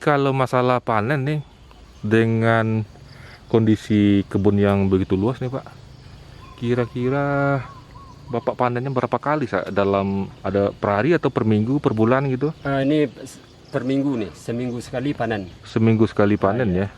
kalau masalah panen nih, dengan kondisi kebun yang begitu luas nih Pak, kira-kira Bapak panennya berapa kali dalam ada per hari atau per minggu, per bulan gitu? Ini per minggu nih, seminggu sekali panen. Seminggu sekali panen iya. ya.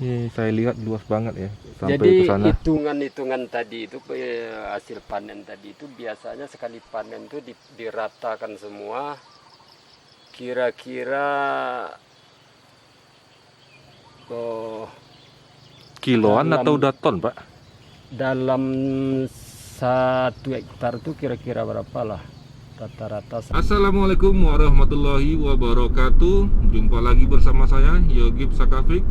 Ini saya lihat luas banget ya, sampai Jadi ke sana. hitungan tadi itu hasil panen tadi itu biasanya sekali panen itu diratakan semua. Kira-kira Kiloan dalam- atau udah ton Pak? dalam 1 hektar itu kira-kira berapa lah rata-rata. Assalamualaikum warahmatullahi wabarakatuh. Jumpa lagi bersama saya Yogib Sakafik.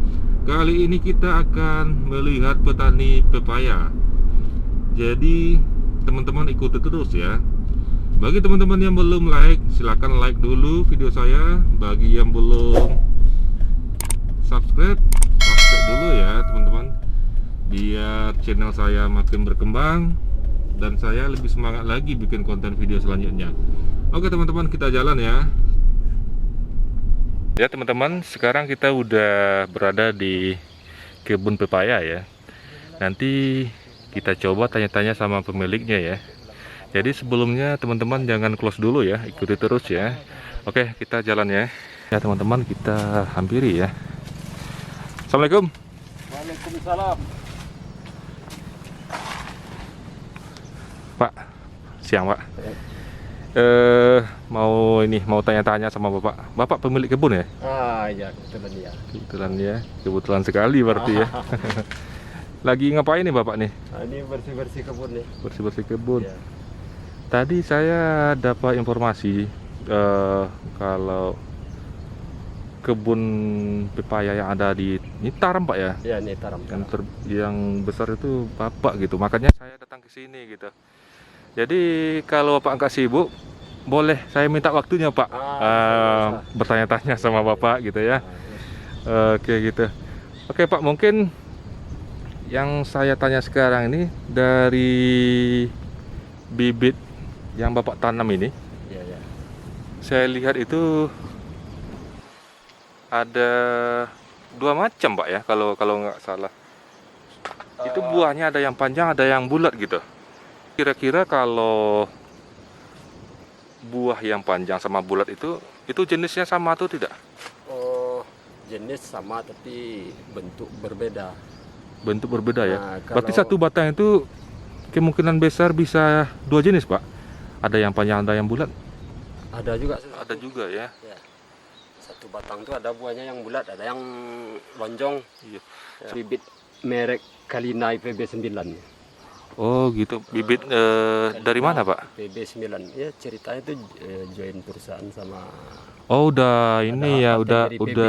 Kali ini kita akan melihat petani pepaya. Jadi teman-teman ikuti terus ya. Bagi teman-teman yang belum like, silahkan like dulu video saya. Bagi yang belum subscribe dulu ya teman-teman, biar channel saya makin berkembang dan saya lebih semangat lagi bikin konten video selanjutnya. Oke teman-teman, kita jalan ya. Ya teman-teman, sekarang kita udah berada di kebun pepaya ya. Nanti kita coba tanya-tanya sama pemiliknya ya. Jadi sebelumnya teman-teman jangan close dulu ya, ikuti terus ya. Oke, kita jalan ya. Ya teman-teman, kita hampiri ya. Assalamualaikum. Waalaikumsalam. Pak, siang Pak. Mau tanya-tanya sama Bapak. Bapak pemilik kebun ya? Iya, kebetulan ya. Kebetulan ya, kebetulan sekali berarti ya. Lagi ngapain nih Bapak nih? Ini bersih-bersih kebun nih. Bersih-bersih kebun. Ya. Tadi saya dapat informasi kalau kebun pepaya yang ada di ini Taram Pak ya? Ya, ini taram. Yang besar itu Bapak gitu. Makanya saya datang ke sini gitu. Jadi kalau Bapak nggak sibuk, boleh saya minta waktunya Pak, bertanya-tanya sama Bapak gitu ya. Oke gitu. Oke Pak, mungkin yang saya tanya sekarang ini dari bibit yang Bapak tanam ini, Ya, ya. saya lihat itu ada 2 macam Pak ya, kalau nggak salah. Itu buahnya ada yang panjang, ada yang bulat gitu. Kira-kira kalau buah yang panjang sama bulat itu jenisnya sama atau tidak? Oh, jenis sama tapi bentuk berbeda. Bentuk berbeda ya. Nah, Berarti kalau- satu batang itu kemungkinan besar bisa 2 jenis Pak. Ada yang panjang, ada yang bulat. Ada juga. Ada juga ya. Ya. Satu batang itu ada buahnya yang bulat, ada yang lonjong. Iya. Ya. Bibit merek Kalina PB9. Oh gitu. Bibit dari mana Pak? PB9. Ya, ceritanya itu join perusahaan sama. Oh udah ini ya, paten dari PB.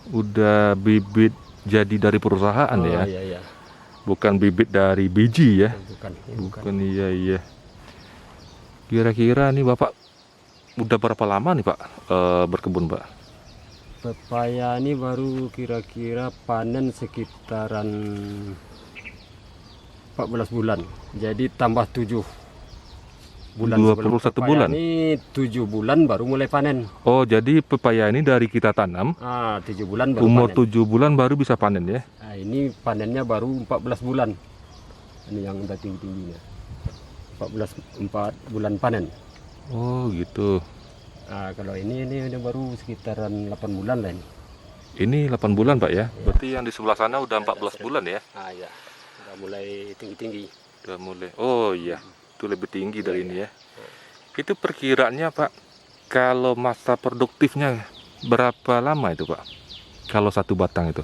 udah bibit jadi dari perusahaan ya. Iya, iya. Bukan bibit dari biji ya. Bukan. Bukan, iya. Kira-kira nih Bapak udah berapa lama nih Pak berkebun Pak? Pepaya ini baru kira-kira panen sekitaran 14 bulan. Jadi tambah 7 bulan. 21 Pepaya bulan? Ini 7 bulan baru mulai panen. Oh jadi pepaya ini dari kita tanam 7 bulan baru umur panen. 7 bulan baru bisa panen ya? Nah, ini panennya baru 14 bulan. Ini yang udah tinggi-tingginya. 4 bulan panen. Oh gitu. Nah, kalau ini udah baru sekitaran 8 bulan lah ini. Ini 8 bulan Pak ya? Berarti yang di sebelah sana udah 14 bulan ya? Ya. Udah mulai tinggi-tinggi. Udah mulai. Oh iya, itu lebih tinggi dari ini ya. Itu perkiraannya Pak, kalau masa produktifnya berapa lama itu Pak? Kalau satu batang itu?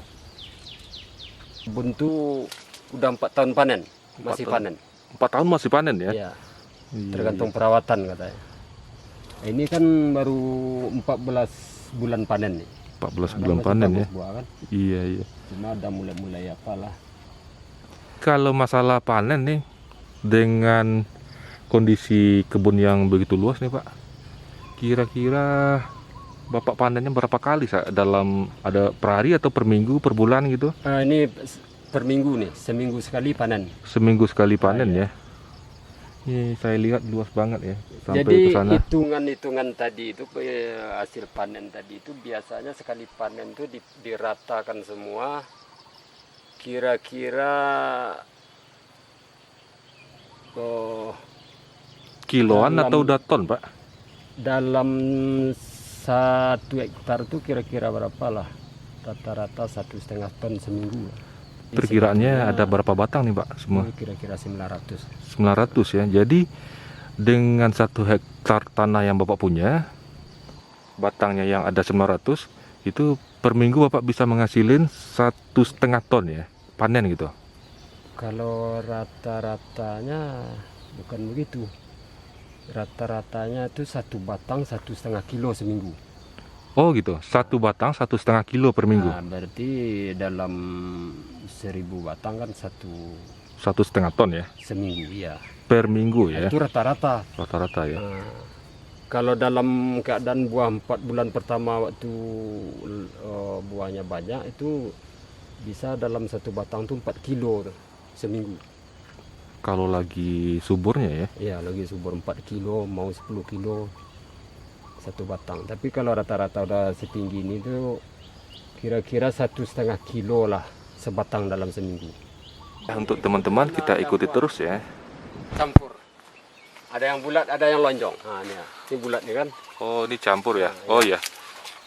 Kebun tuh udah 4 tahun panen, masih 4 tahun. panen. 4 tahun masih panen ya? Iya, Iya, tergantung perawatan katanya. Nah, ini kan baru 14 bulan panen nih. 14 Ada bulan masih panen bagus ya? buah kan? Iya. Cuma ada mulai-mulai apalah. Kalau masalah panen nih, dengan kondisi kebun yang begitu luas nih Pak, kira-kira Bapak panennya berapa kali dalam ada per hari atau per minggu, per bulan gitu? Ini per minggu nih, seminggu sekali panen. Seminggu sekali panen iya. ya? Ini saya lihat luas banget ya, sampai Jadi ke sana. hitungan-hitungan tadi itu hasil panen tadi itu biasanya sekali panen itu diratakan semua kira-kira Kiloan dalam- atau udah ton, Pak? dalam 1 hektar itu kira-kira berapa lah? Rata-rata 1,5 ton seminggu. Di Perkiraannya seminggunya ada berapa batang nih, Pak? Semua kira-kira 900. 900 ya. Jadi dengan 1 hektar tanah yang Bapak punya, batangnya yang ada 900, itu per minggu Bapak bisa menghasilin 1,5 ton ya, panen gitu. Kalau rata-ratanya bukan begitu. Rata-ratanya itu 1 batang 1,5 kilo seminggu. Oh gitu, 1 batang 1,5 kilo per minggu. Nah, berarti dalam 1.000 batang kan 1,5 ton ya, seminggu ya. per minggu ya, Itu rata-rata. rata-rata ya. Nah, kalau dalam keadaan buah 4 bulan pertama waktu buahnya banyak itu bisa dalam 1 batang tuh 4 kilo tuh, seminggu. Kalau lagi suburnya ya. Ya lagi subur 4 kilo mau 10 kilo 1 batang. Tapi kalau rata-rata udah setinggi ini tuh kira-kira 1,5 kilo lah sebatang dalam seminggu. Untuk teman-teman kita ikuti terus ya. Campur. Ada yang bulat, ada yang lonjong. Nah, ini bulat nih kan. Oh ini campur ya. Oh ya.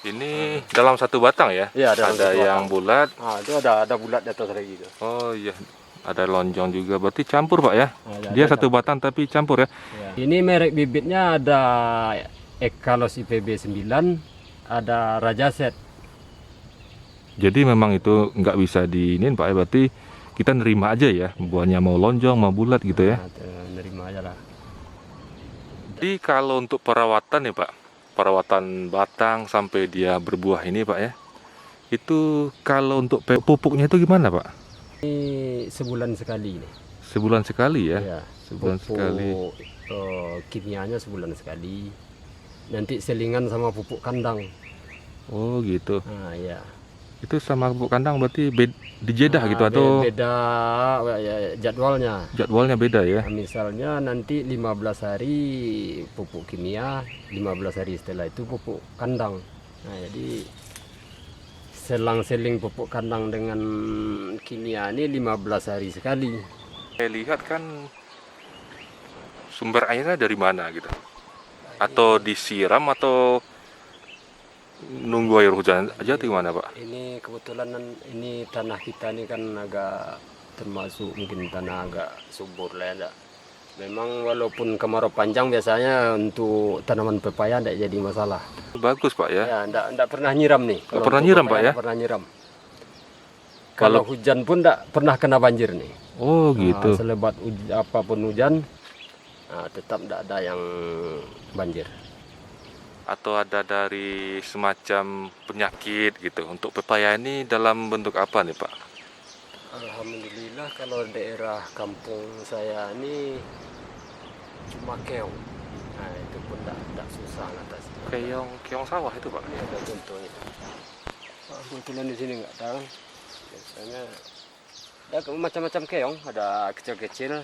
Ini dalam 1 batang ya. Iya, dalam Ada 1 yang bulat. Nah, itu ada bulat di atas lagi tuh. Oh iya. Ada lonjong juga. Berarti campur Pak ya. Nah, Dia ada 1 batang tapi campur ya. Ya. Ini merek bibitnya ada Ekalos IPB 9, ada Rajaset. Jadi memang itu nggak bisa diinin Pak ya. Berarti kita nerima aja ya. Buahnya mau lonjong, mau bulat gitu ya. Nah, nerima aja lah. Jadi kalau untuk perawatan nih Pak, perawatan batang sampai dia berbuah ini Pak ya, itu kalau untuk pupuknya itu gimana Pak? Ini sebulan sekali nih. Sebulan sekali ya? Ya, Sebulan sekali. Kimianya sebulan sekali. Nanti selingan sama pupuk kandang. Oh gitu. Nah, ya. Itu sama pupuk kandang berarti di Jeddah Nah, gitu atau beda ya, jadwalnya. jadwalnya beda ya? Nah, misalnya nanti 15 hari pupuk kimia, 15 hari setelah itu pupuk kandang. Nah, jadi selang-seling pupuk kandang dengan kimia ini 15 hari sekali. Saya lihat kan sumber airnya dari mana gitu? Atau disiram atau nunggu air hujan aja atau gimana Pak? Ini kebetulan ini tanah kita ini kan agak termasuk mungkin tanah agak subur lah ya. Memang walaupun kemarau panjang biasanya untuk tanaman pepaya tidak jadi masalah. Bagus Pak ya? Ya, enggak pernah nyiram nih. Nggak pernah nyiram, Pak, ya? Nggak pernah nyiram. Kalau hujan pun enggak pernah kena banjir nih. Oh gitu. Nah, selebat apapun hujan, nah, tetap enggak ada yang banjir. Atau ada dari semacam penyakit gitu. Untuk pepaya ini dalam bentuk apa nih Pak? Alhamdulillah kalau daerah kampung saya ini cuma keong. Nah, itu pun enggak susah ngatasi. Keong sawah itu Pak? Ini ada contohnya. Kebetulan di sini enggak tahu. Biasanya ada macam-macam keong, ada kecil-kecil.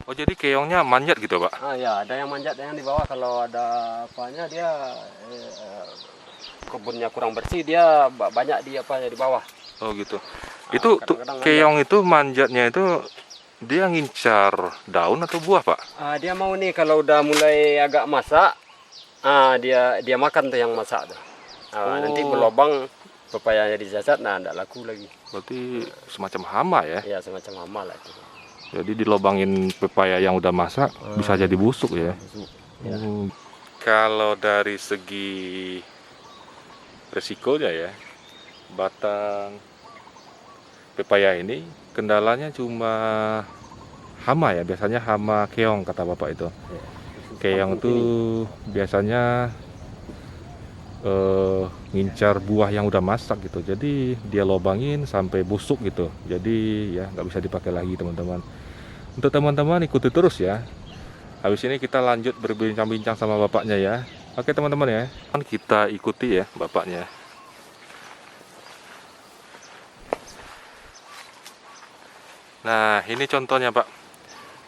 Oh jadi keongnya manjat gitu Pak? Ah ya, ada yang manjat, ada yang di bawah. Kalau ada apanya dia kebunnya kurang bersih, dia banyak di apanya di bawah. Oh gitu. Itu kadang-kadang keong itu manjatnya itu dia ngincar daun atau buah Pak? Dia mau nih kalau udah mulai agak masak, dia makan tuh yang masak tuh. Nanti berlobang pepayanya disasat, nah enggak laku lagi. Berarti semacam hama ya? Ya semacam hama lah itu. Jadi dilobangin pepaya yang udah masak bisa jadi busuk ya? Busuk. Ya. Kalau dari segi resikonya ya, batang pepaya ini kendalanya cuma hama ya, biasanya hama keong kata Bapak itu. Keong itu biasanya ngincar buah yang udah masak gitu, jadi dia lobangin sampai busuk gitu, jadi ya nggak bisa dipakai lagi teman-teman. Untuk teman-teman ikuti terus ya. Habis ini kita lanjut berbincang-bincang sama bapaknya ya. Oke teman-teman ya, kita ikuti ya bapaknya. Nah, ini contohnya Pak.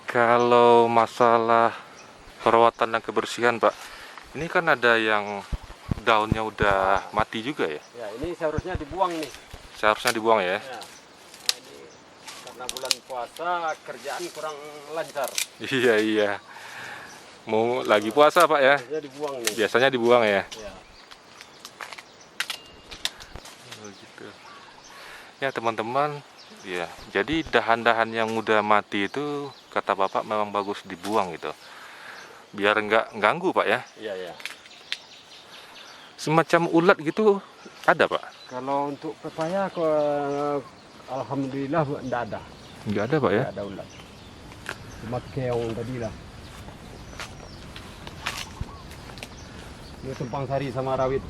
Kalau masalah perawatan dan kebersihan Pak, ini kan ada yang daunnya udah mati juga ya? Ya, ini seharusnya dibuang nih. Seharusnya dibuang ya? Ya. Nah, ini karena bulan puasa kerjaan kurang lancar. Iya. Mau lagi puasa Pak ya? Biasanya dibuang nih. Biasanya dibuang ya? Ya. Oh, gitu. Ya teman-teman, ya. Jadi dahan-dahan yang udah mati itu kata Bapak memang bagus dibuang gitu. Biar nggak ganggu Pak ya? Iya. Semacam ulat gitu ada Pak? Kalau untuk pepaya alhamdulillah enggak ada. Nggak ada Pak ya? Enggak ada ulat. Cuma keong tadi lah. Ini tumpang sari sama rawit.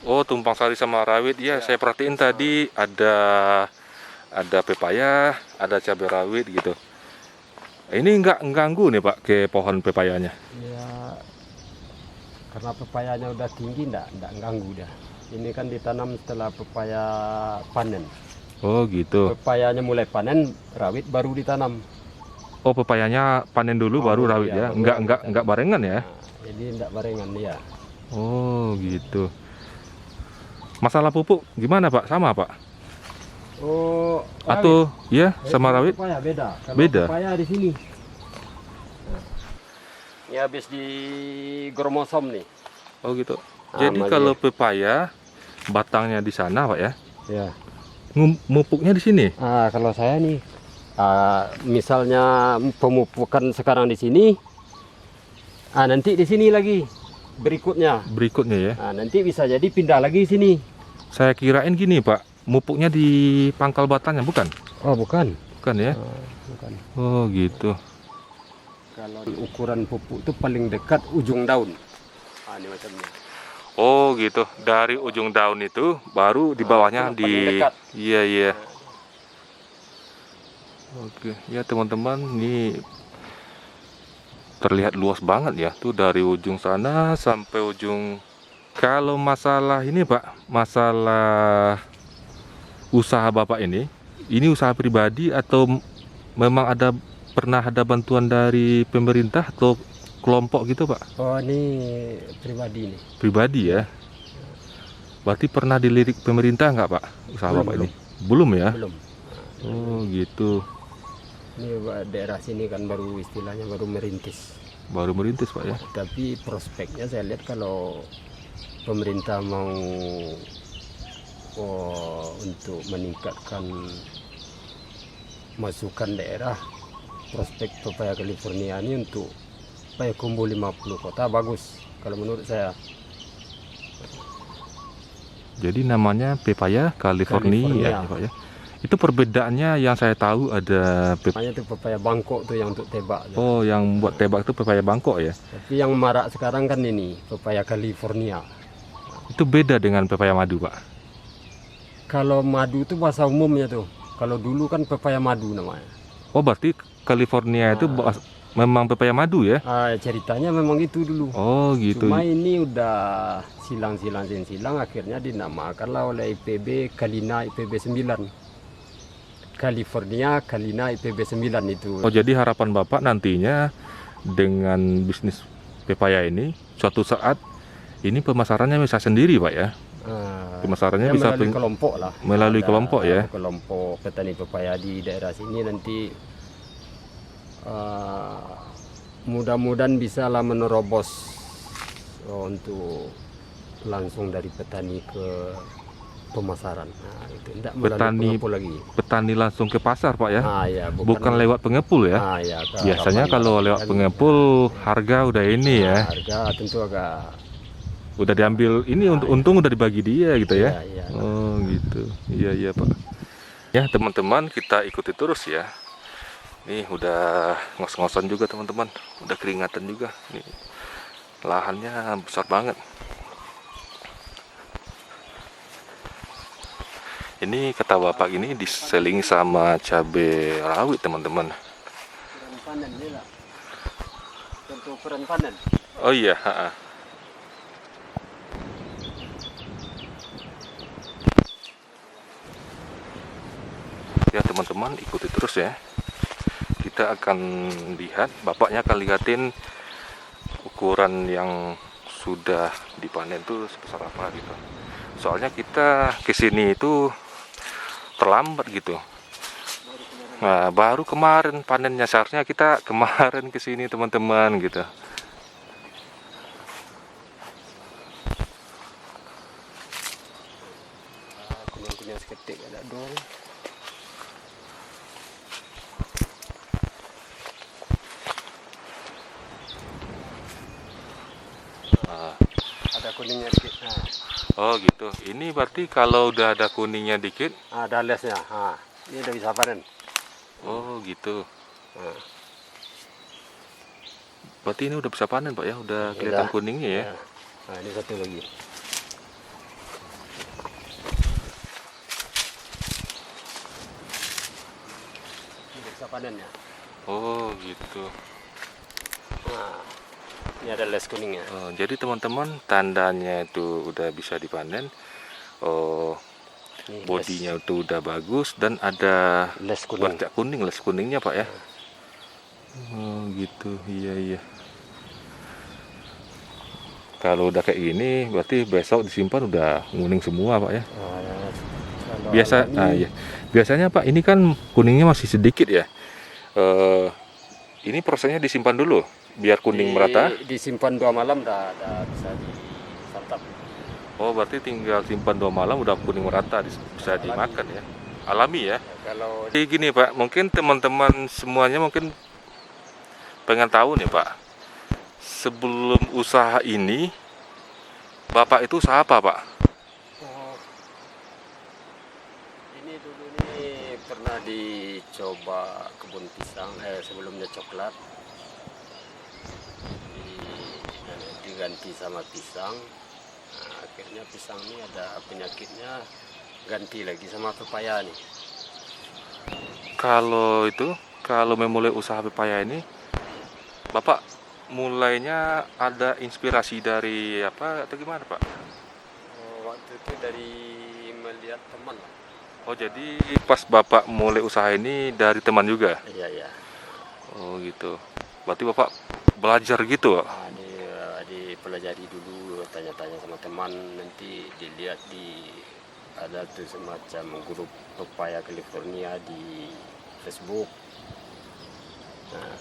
Oh, tumpang sari sama rawit ya, saya perhatiin tadi ada pepaya, ada cabai rawit gitu. Ini nggak ganggu nih Pak ke pohon pepayanya? Ya, karena pepayanya udah tinggi enggak ganggu dah. Ini kan ditanam setelah pepaya panen. Oh gitu. Pepayanya mulai panen, rawit baru ditanam. Oh, pepayanya panen dulu baru rawit ya? Nggak barengan ya? Nah, ini enggak barengan ya. Oh gitu. Masalah pupuk gimana Pak? Sama Pak? Oh, Atau ya sama rawit? Pepaya beda. Kalau Beda? pepaya di sini. Ya habis di gromosom nih. Oh gitu. Jadi Sama kalau pepaya batangnya di sana Pak ya? Ya. Mupuknya di sini? Kalau saya nih, misalnya pemupukan sekarang di sini, nanti di sini lagi berikutnya. Berikutnya ya? Nanti bisa jadi pindah lagi sini. Saya kirain gini Pak, mupuknya di pangkal batangnya bukan? Oh bukan. Bukan ya? Bukan. Oh gitu. Kalau ukuran pupuk itu paling dekat ujung daun. Ini macamnya. Oh gitu. Dari ujung daun itu baru di bawahnya itu paling dekat. Iya. Oke, ya teman-teman, ini terlihat luas banget ya. Tuh dari ujung sana sampai ujung. Kalau masalah ini Pak, masalah usaha Bapak ini usaha pribadi atau memang pernah ada bantuan dari pemerintah atau kelompok gitu Pak? Oh ini pribadi nih. Pribadi ya? Berarti pernah dilirik pemerintah nggak Pak usaha Bapak ini? Belum ya? Belum. Oh gitu. Ini daerah sini kan baru istilahnya baru merintis. Baru merintis Pak ya? Tapi prospeknya saya lihat kalau pemerintah mau untuk meningkatkan masukan daerah, prospek pepaya California ini untuk Payakumbuh 50 kota bagus kalau menurut saya. Jadi namanya pepaya California. Ya Pak ya. Itu perbedaannya yang saya tahu ada Namanya itu pepaya Bangkok tuh yang untuk tebak. Oh, yang buat tebak itu pepaya Bangkok ya? Tapi yang marak sekarang kan ini pepaya California. Itu beda dengan pepaya madu Pak? Kalau madu itu bahasa umumnya tuh. Kalau dulu kan pepaya madu namanya. Oh, berarti California itu memang pepaya madu ya? Ceritanya memang itu dulu. Oh gitu. Cuma ini udah silang akhirnya dinamakanlah oleh IPB Kalina IPB 9. California Kalina IPB 9 itu. Oh, jadi harapan Bapak nantinya dengan bisnis pepaya ini suatu saat ini pemasarannya bisa sendiri Pak ya? Pemasarannya bisa melalui kelompok lah. Melalui kelompok ya? Kelompok petani pepaya di daerah sini nanti mudah-mudahan bisa lah menerobos untuk langsung dari petani ke pemasaran. Itu tidak melalui pengepul lagi. Petani langsung ke pasar Pak ya? Ya, bukan lewat pengepul ya? Ya, biasanya kalau lewat pengepul harga udah ini ya? Harga tentu agak udah diambil ini, untung udah dibagi dia gitu ya? Iya. Oh gitu. Iya Pak. Ya teman-teman, kita ikuti terus ya. Nih udah ngos-ngosan juga teman-teman, udah keringatan juga. Nih lahannya besar banget. Ini kata Bapak ini diseling sama cabai rawit teman-teman. Ukuran panen ini lah. Untuk ukuran panen. Oh iya. Ya teman-teman, ikuti terus ya. Kita akan lihat, bapaknya akan lihatin ukuran yang sudah dipanen itu sebesar apa gitu. Soalnya kita kesini itu terlambat gitu. Nah, baru kemarin panennya, seharusnya kita kemarin kesini teman-teman gitu. Kuning-kuning seketik ada dong. Ada kuningnya dikit. Nah. Oh gitu. Ini berarti kalau udah ada kuningnya dikit. Ada lesnya. Nah, ini udah bisa panen. Oh gitu. Nah. Berarti ini udah bisa panen Pak ya, udah kelihatan kuningnya ya. Nah, ini satu lagi. Ini udah bisa panen ya. Oh gitu. Nah, ini ada les kuningnya. Oh, jadi teman-teman, tandanya itu udah bisa dipanen. Oh, Ini bodinya itu udah bagus dan ada les kuning. bercak kuning, les kuningnya Pak ya. Oh gitu, iya. Kalau udah kayak gini, berarti besok disimpan udah kuning semua Pak ya. Biasanya Pak, ini kan kuningnya masih sedikit ya. Ini prosesnya disimpan dulu biar kuning merata. Disimpan 2 malam dah bisa disantap. Oh, berarti tinggal simpan 2 malam udah kuning merata, bisa dimakan ya. Alami ya. Kalau Jadi gini Pak, mungkin teman-teman semuanya mungkin pengen tahu nih Pak. Sebelum usaha ini, Bapak itu usaha apa Pak? ini dulu nih pernah dicoba kebun pisang, sebelumnya coklat. Diganti sama pisang. Nah, akhirnya pisang ini ada penyakitnya, ganti lagi sama pepaya nih. Kalau memulai usaha pepaya ini, Bapak mulainya ada inspirasi dari apa atau gimana Pak? Waktu itu dari melihat teman lah. Oh, jadi pas Bapak mulai usaha ini dari teman juga? Iya. Oh gitu. Berarti Bapak belajar gitu Pak? Nah, dipelajari dulu, tanya-tanya sama teman, nanti dilihat ada tuh semacam grup pepaya California di Facebook. Nah,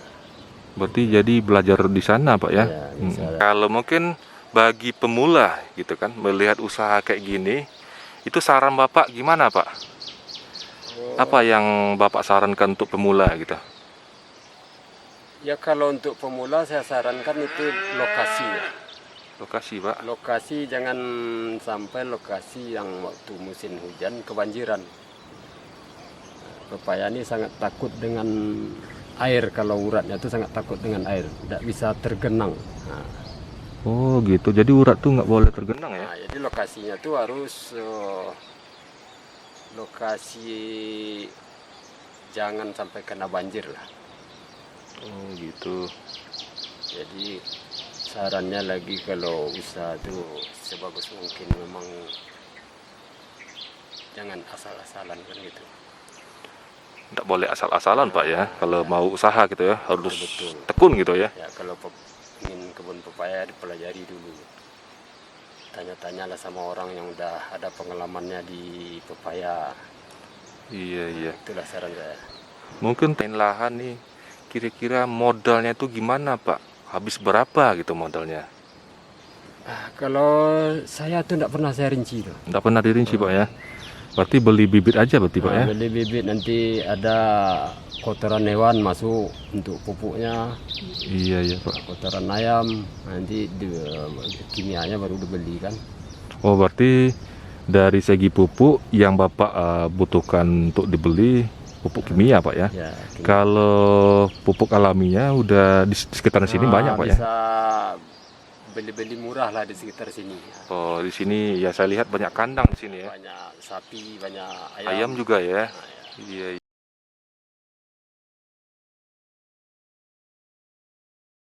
berarti jadi belajar di sana Pak ya? Kalau mungkin bagi pemula gitu kan, melihat usaha kayak gini, itu saran Bapak gimana Pak? Apa yang Bapak sarankan untuk pemula gitu? Ya kalau untuk pemula saya sarankan itu lokasi ya. Lokasi Pak? Lokasi, jangan sampai lokasi yang waktu musim hujan kebanjiran. Pepaya ini sangat takut dengan air, kalau uratnya itu sangat takut dengan air, tidak bisa tergenang. Nah. Oh gitu, jadi urat tuh nggak boleh tergenang ya? Nah, jadi lokasinya tuh harus lokasi jangan sampai kena banjir lah. Oh gitu. Jadi sarannya lagi kalau usaha tuh sebagus mungkin memang jangan asal-asalan kan gitu. Nggak boleh asal-asalan Pak ya, kalau mau usaha gitu ya, harus Betul. tekun gitu ya. Ya kalau ingin kebun pepaya dipelajari dulu. Tanya-tanyalah sama orang yang udah ada pengalamannya di pepaya. Iya. Itulah saran saya. Mungkin lahan nih, kira-kira modalnya itu gimana Pak? Habis berapa gitu modalnya? Kalau saya tuh tidak pernah saya rinci tuh. Nggak pernah dirinci Pak ya? Berarti beli bibit aja berarti Pak ya? Beli bibit, nanti ada kotoran hewan masuk untuk pupuknya. Iya Pak. Kotoran ayam, nanti kimianya baru dibeli kan. Oh berarti dari segi pupuk yang Bapak butuhkan untuk dibeli pupuk kimia Pak ya? Ya, kalau pupuk alaminya udah di sekitaran sini banyak Pak ya? Bisa beli-beli murah lah di sekitar sini. Oh di sini ya saya lihat banyak kandang di sini ya? Banyak sapi, banyak Ayam juga ya? Nah, ya. Iya.